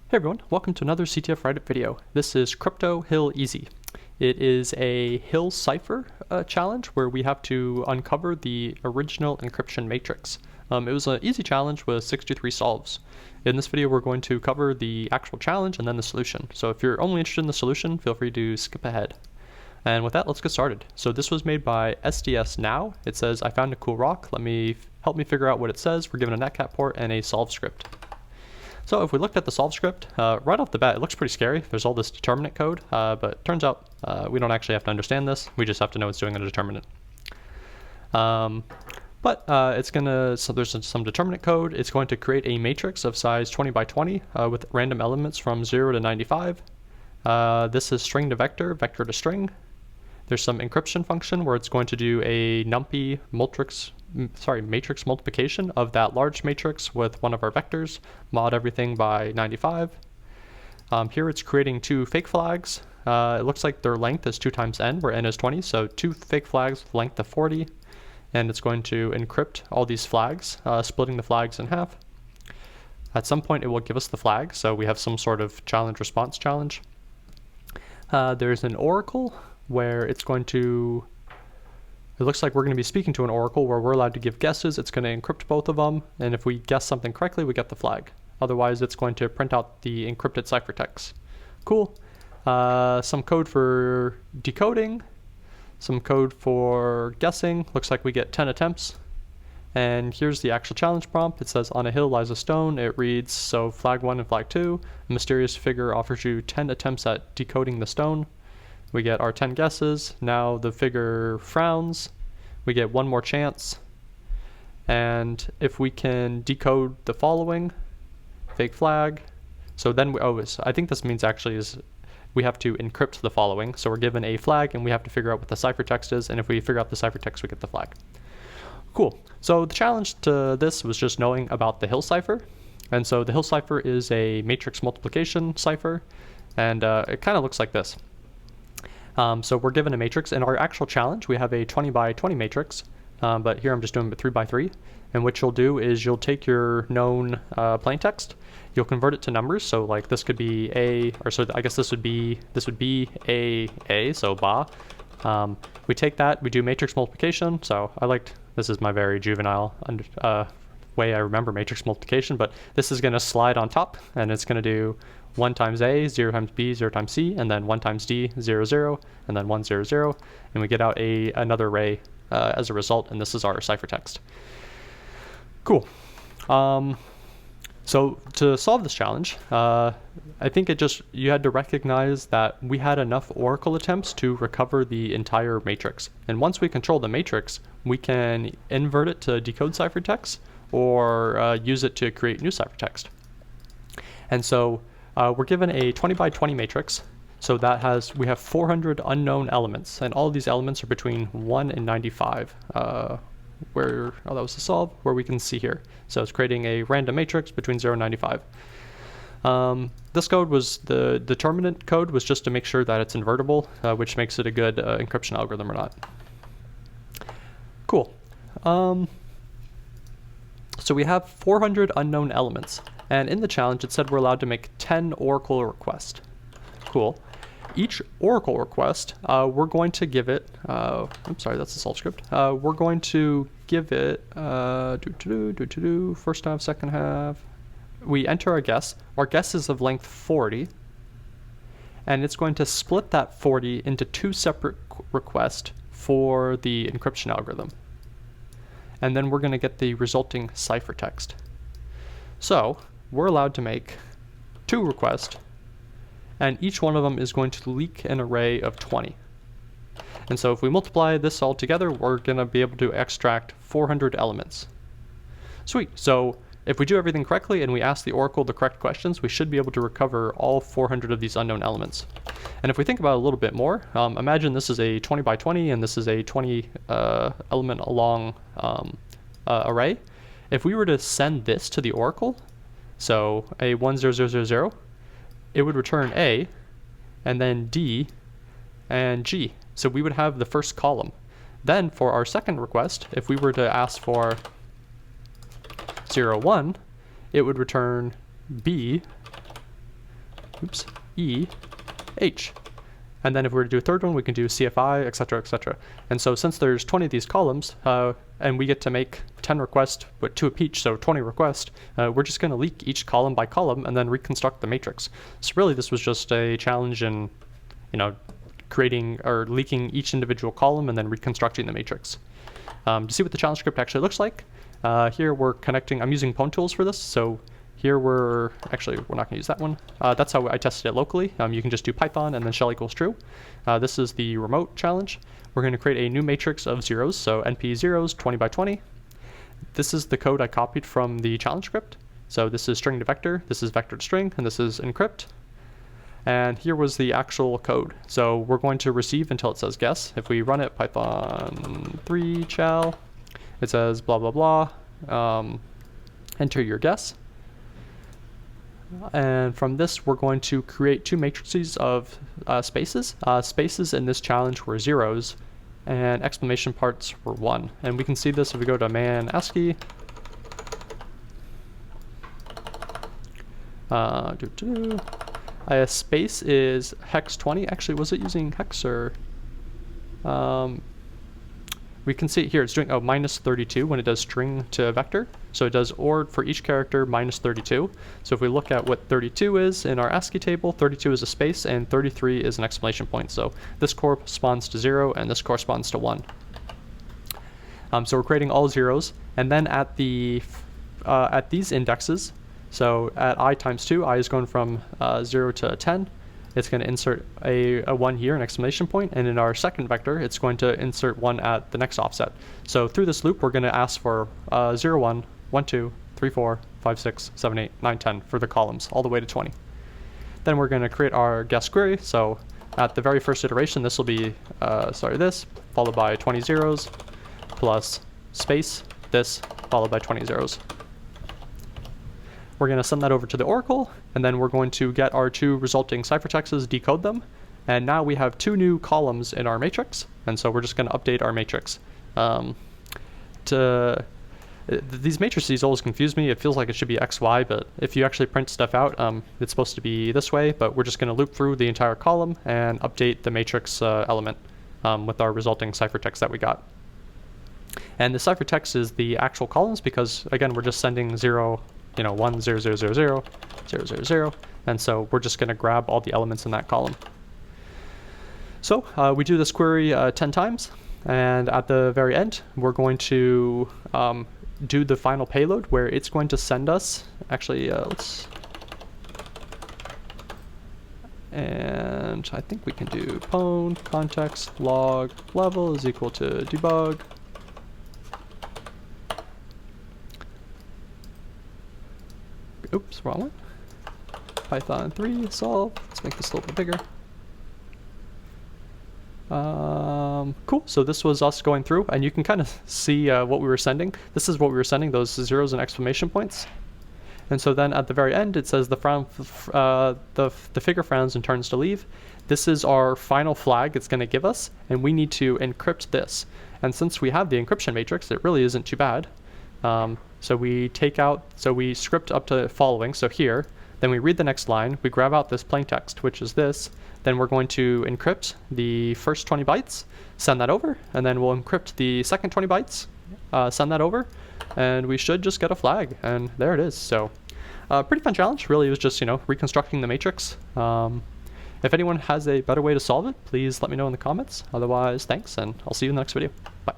Hey everyone, welcome to another CTF Writeup video. This is Crypto Hill Easy. It is a Hill Cipher challenge where we have to uncover the original encryption matrix. It was an easy challenge with 63 solves. In this video we're going to cover the actual challenge and then the solution. So if you're only interested in the solution, feel free to skip ahead. And with that, let's get started. So this was made by SDS Now. It says, I found a cool rock, help me figure out what it says. We're given a netcat port and a solve script. So if we looked at the solve script, right off the bat, it looks pretty scary. There's all this determinant code, but it turns out we don't actually have to understand this. We just have to know it's doing a determinant. So there's some determinant code. It's going to create a matrix of size 20 by 20 with random elements from 0 to 95. This is string to vector, vector to string. There's some encryption function where it's going to do a numpy matrix multiplication of that large matrix with one of our vectors, mod everything by 95. Here it's creating two fake flags. It looks like their length is 2 times n, where n is 20, so 2 fake flags with length of 40. And it's going to encrypt all these flags, splitting the flags in half. At some point it will give us the flag, so we have some sort of challenge-response challenge. There's an oracle where it's going to, it looks like we're going to be speaking to an oracle where we're allowed to give guesses. It's going to encrypt both of them, and if we guess something correctly, we get the flag. Otherwise, it's going to print out the encrypted ciphertext. Cool. Some code for decoding, some code for guessing. Looks like we get 10 attempts. And here's the actual challenge prompt. It says, on a hill lies a stone. It reads, so flag 1 and flag 2. A mysterious figure offers you 10 attempts at decoding the stone. We get our 10 guesses. Now the figure frowns. We get one more chance. And if we can decode the following, fake flag. So then I think this means actually is we have to encrypt the following. So we're given a flag and we have to figure out what the ciphertext is. And if we figure out the ciphertext, we get the flag. Cool. So the challenge to this was just knowing about the Hill cipher. And so the Hill cipher is a matrix multiplication cipher. And it kind of looks like this. So we're given a matrix. In our actual challenge, we have a 20 by 20 matrix, but here I'm just doing 3 by 3. And what you'll do is you'll take your known plain text, you'll convert it to numbers. So like this could be A, or so I guess this would be A, so ba. We take that, we do matrix multiplication. So this is my very juvenile way I remember matrix multiplication, but this is going to slide on top, and it's going to do 1 times A, 0 times B, 0 times C, and then 1 times D, 0, 0, and then 1, 0, 0, and we get out another array as a result, and this is our ciphertext. Cool. So to solve this challenge, I think you had to recognize that we had enough oracle attempts to recover the entire matrix. And once we control the matrix, we can invert it to decode ciphertext or use it to create new ciphertext. And so we're given a 20 by 20 matrix. So we have 400 unknown elements, and all of these elements are between 1 and 95. That was the solve, where we can see here. So it's creating a random matrix between 0 and 95. This code the determinant code was just to make sure that it's invertible, which makes it a good encryption algorithm or not. Cool. So we have 400 unknown elements, and in the challenge it said we're allowed to make 10 oracle requests. Cool. Each oracle request, we're going to give it, I'm sorry, that's the solve script. We're going to give it, first half, second half. We enter our guess. Our guess is of length 40, and it's going to split that 40 into 2 separate requests for the encryption algorithm. And then we're going to get the resulting ciphertext. So we're allowed to make 2 requests, and each one of them is going to leak an array of 20. And so if we multiply this all together, we're going to be able to extract 400 elements. Sweet. So if we do everything correctly and we ask the oracle the correct questions, we should be able to recover all 400 of these unknown elements. And if we think about it a little bit more, imagine this is a 20 by 20 and this is a 20 element long array. If we were to send this to the oracle, so a 10000, it would return A, and then D, and G. So we would have the first column. Then for our second request, if we were to ask for 0, 1, it would return B, oops, E, H. And then if we were to do a third one, we can do CFI, etc., etc. And so since there's 20 of these columns, and we get to make 10 requests, but 2 of each, so 20 requests, we're just going to leak each column by column and then reconstruct the matrix. So really, this was just a challenge in, creating or leaking each individual column and then reconstructing the matrix. To see what the challenge script actually looks like, here we're connecting, I'm using Pwn tools for this, so here we're not going to use that one. That's how I tested it locally. You can just do Python and then shell equals true. This is the remote challenge. We're going to create a new matrix of zeros, so NP zeros 20 by 20. This is the code I copied from the challenge script. So this is string to vector, this is vector to string, and this is encrypt. And here was the actual code. So we're going to receive until it says guess. If we run it python 3 chal, it says blah, blah, blah, enter your guess. And from this, we're going to create 2 matrices of spaces. Spaces in this challenge were zeros, and exclamation parts were 1. And we can see this if we go to man ASCII. A space is hex 20. Actually, was it using hex or? We can see it here. It's doing minus 32 when it does string to vector. So it does OR for each character minus 32. So if we look at what 32 is in our ASCII table, 32 is a space and 33 is an exclamation point. So this corresponds to 0 and this corresponds to 1. So we're creating all zeros, and then at these indexes, so at I times 2, I is going from 0 to 10. It's going to insert a 1 here, an exclamation point, and in our second vector, it's going to insert 1 at the next offset. So through this loop, we're going to ask for 0, 1, 1, 2, 3, 4, 5, 6, 7, 8, 9, 10 for the columns, all the way to 20. Then we're going to create our guess query. So at the very first iteration, this will be, this, followed by 20 zeros, plus space, this, followed by 20 zeros. We're going to send that over to the Oracle, and then we're going to get our 2 resulting ciphertexts, decode them, and now we have 2 new columns in our matrix, and so we're just going to update our matrix. These matrices always confuse me. It feels like it should be XY, but if you actually print stuff out, it's supposed to be this way, but we're just going to loop through the entire column and update the matrix element with our resulting ciphertext that we got. And the ciphertext is the actual columns because, again, we're just sending 0, 1, 0, 0, 0, 0, 0, 0, 0, and so we're just going to grab all the elements in that column. So we do this query 10 times, and at the very end, we're going to do the final payload where it's going to send us, and I think we can do pwn context log level is equal to debug. Oops, wrong one. Python 3 solve. Let's make this a little bit bigger. Cool. So this was us going through, and you can kind of see what we were sending. This is what we were sending, those zeros and exclamation points. And so then at the very end, it says the figure frowns and turns to leave. This is our final flag it's going to give us, and we need to encrypt this. And since we have the encryption matrix, it really isn't too bad. So we script up to following, so here, then we read the next line, we grab out this plain text, which is this, then we're going to encrypt the first 20 bytes, send that over, and then we'll encrypt the second 20 bytes, send that over, and we should just get a flag, and there it is. So pretty fun challenge. Really, it was just, reconstructing the matrix. If anyone has a better way to solve it, please let me know in the comments. Otherwise, thanks, and I'll see you in the next video. Bye.